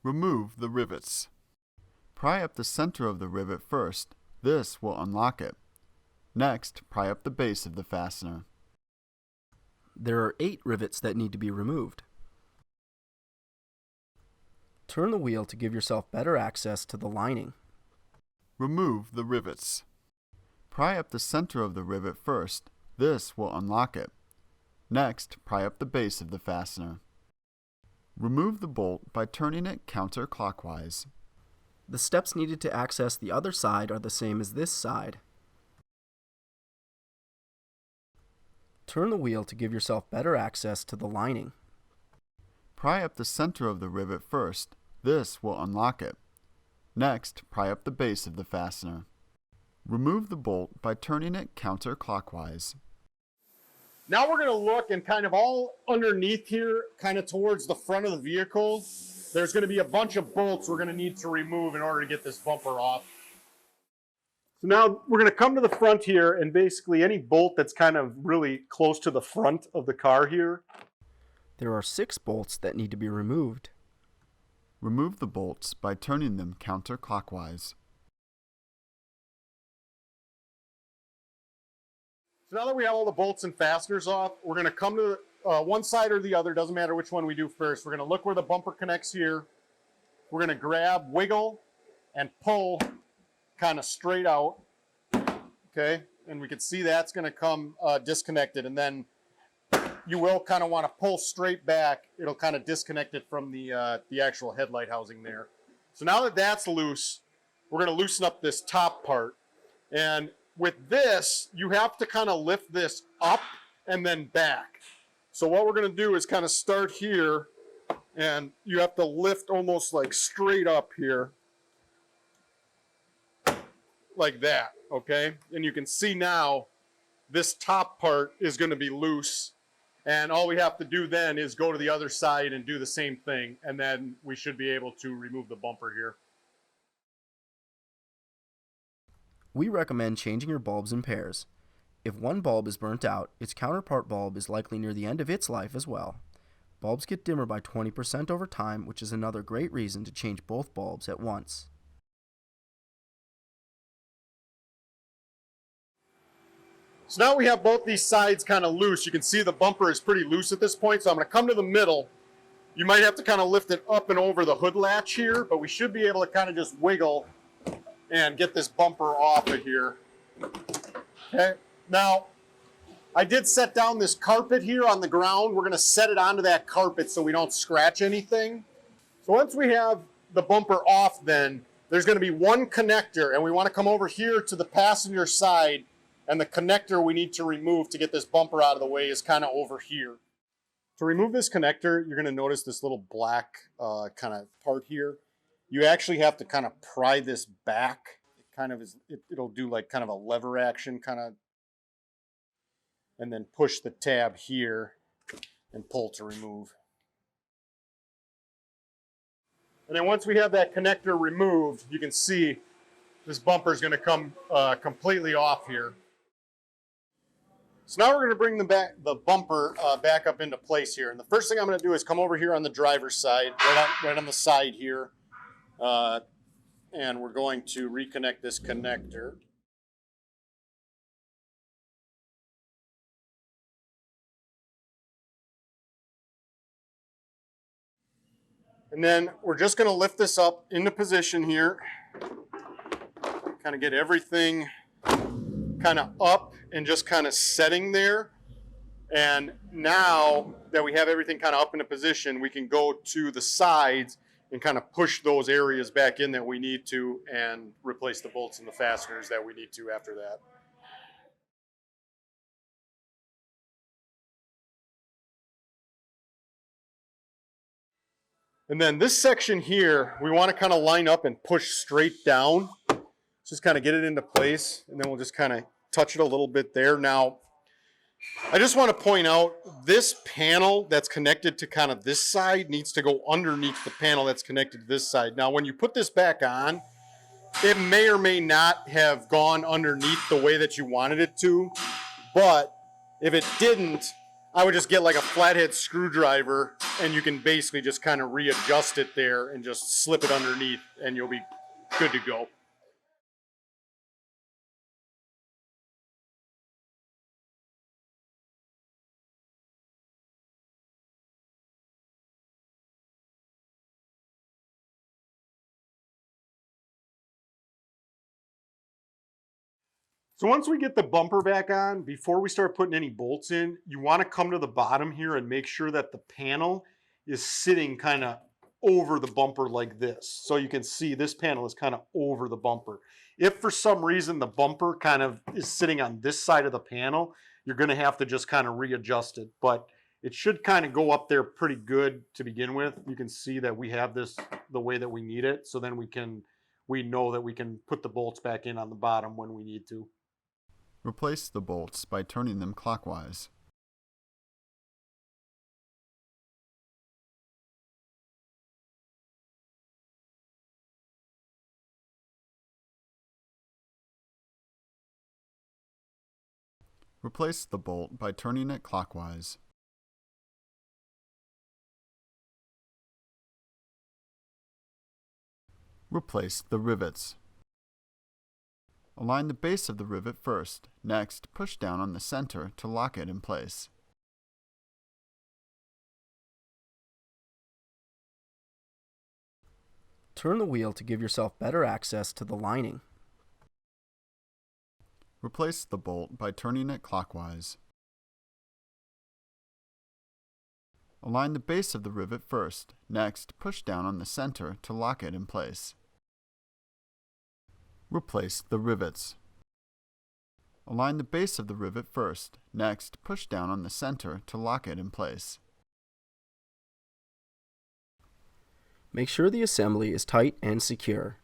Remove the rivets. Pry up the center of the rivet first. This will unlock it. Next, pry up the base of the fastener. There are 8 rivets that need to be removed. Turn the wheel to give yourself better access to the lining. Remove the rivets. Pry up the center of the rivet first. This will unlock it. Next, pry up the base of the fastener. Remove the bolt by turning it counterclockwise. The steps needed to access the other side are the same as this side. Turn the wheel to give yourself better access to the lining. Pry up the center of the rivet first. This will unlock it. Next, pry up the base of the fastener. Remove the bolt by turning it counterclockwise. Now we're going to look and kind of all underneath here, kind of towards the front of the vehicle, there's going to be a bunch of bolts we're going to need to remove in order to get this bumper off. So now we're going to come to the front here, and basically any bolt that's kind of really close to the front of the car here. There are 6 bolts that need to be removed. Remove the bolts by turning them counterclockwise. So now that we have all the bolts and fasteners off, we're going to come to one side or the other, doesn't matter which one we do first. We're going to look where the bumper connects here. We're going to grab, wiggle, and pull kind of straight out. Okay, and we can see that's going to come disconnected, and then you will kind of want to pull straight back. It'll kind of disconnect it from the actual headlight housing there. So now that that's loose, we're going to loosen up this top part. And with this, you have to kind of lift this up and then back. So what we're going to do is kind of start here, and you have to lift almost like straight up here, like that, okay? And you can see now this top part is going to be loose, and all we have to do then is go to the other side and do the same thing, and then we should be able to remove the bumper here. We recommend changing your bulbs in pairs. If one bulb is burnt out, its counterpart bulb is likely near the end of its life as well. Bulbs get dimmer by 20% over time, which is another great reason to change both bulbs at once. So now we have both these sides kind of loose. You can see the bumper is pretty loose at this point, so I'm going to come to the middle. You might have to kind of lift it up and over the hood latch here, but we should be able to kind of just wiggle and get this bumper off of here. Okay, now I did set down this carpet here on the ground. We're going to set it onto that carpet so we don't scratch anything. So once we have the bumper off, then there's going to be one connector, and we want to come over here to the passenger side, and the connector we need to remove to get this bumper out of the way is kind of over here. To remove this connector, you're going to notice this little black kind of part here. You actually have to kind of pry this back. It kind of is, it'll do like kind of a lever action kind of, and then push the tab here and pull to remove. And then once we have that connector removed, you can see this bumper is going to come completely off here. So now we're going to bring the bumper back up into place here. And the first thing I'm going to do is come over here on the driver's side, right on the side here. And we're going to reconnect this connector. And then we're just going to lift this up into position here. Kind of get everything kind of up and just kind of setting there. And now that we have everything kind of up into position, we can go to the sides and kind of push those areas back in that we need to and replace the bolts and the fasteners that we need to after that. And then this section here, we want to kind of line up and push straight down. Just kind of get it into place, and then we'll just kind of touch it a little bit there. Now, I just want to point out this panel that's connected to kind of this side needs to go underneath the panel that's connected to this side. Now, when you put this back on, it may or may not have gone underneath the way that you wanted it to, but if it didn't, I would just get like a flathead screwdriver, and you can basically just kind of readjust it there and just slip it underneath, and you'll be good to go. So once we get the bumper back on, before we start putting any bolts in, you want to come to the bottom here and make sure that the panel is sitting kind of over the bumper like this. So you can see this panel is kind of over the bumper. If for some reason the bumper kind of is sitting on this side of the panel, you're going to have to just kind of readjust it. But it should kind of go up there pretty good to begin with. You can see that we have this the way that we need it. So then we know that we can put the bolts back in on the bottom when we need to. Replace the bolts by turning them clockwise. Replace the bolt by turning it clockwise. Replace the rivets. Align the base of the rivet first. Next, push down on the center to lock it in place. Turn the wheel to give yourself better access to the lining. Replace the bolt by turning it clockwise. Align the base of the rivet first. Next, push down on the center to lock it in place. Replace the rivets. Align the base of the rivet first. Next, push down on the center to lock it in place. Make sure the assembly is tight and secure.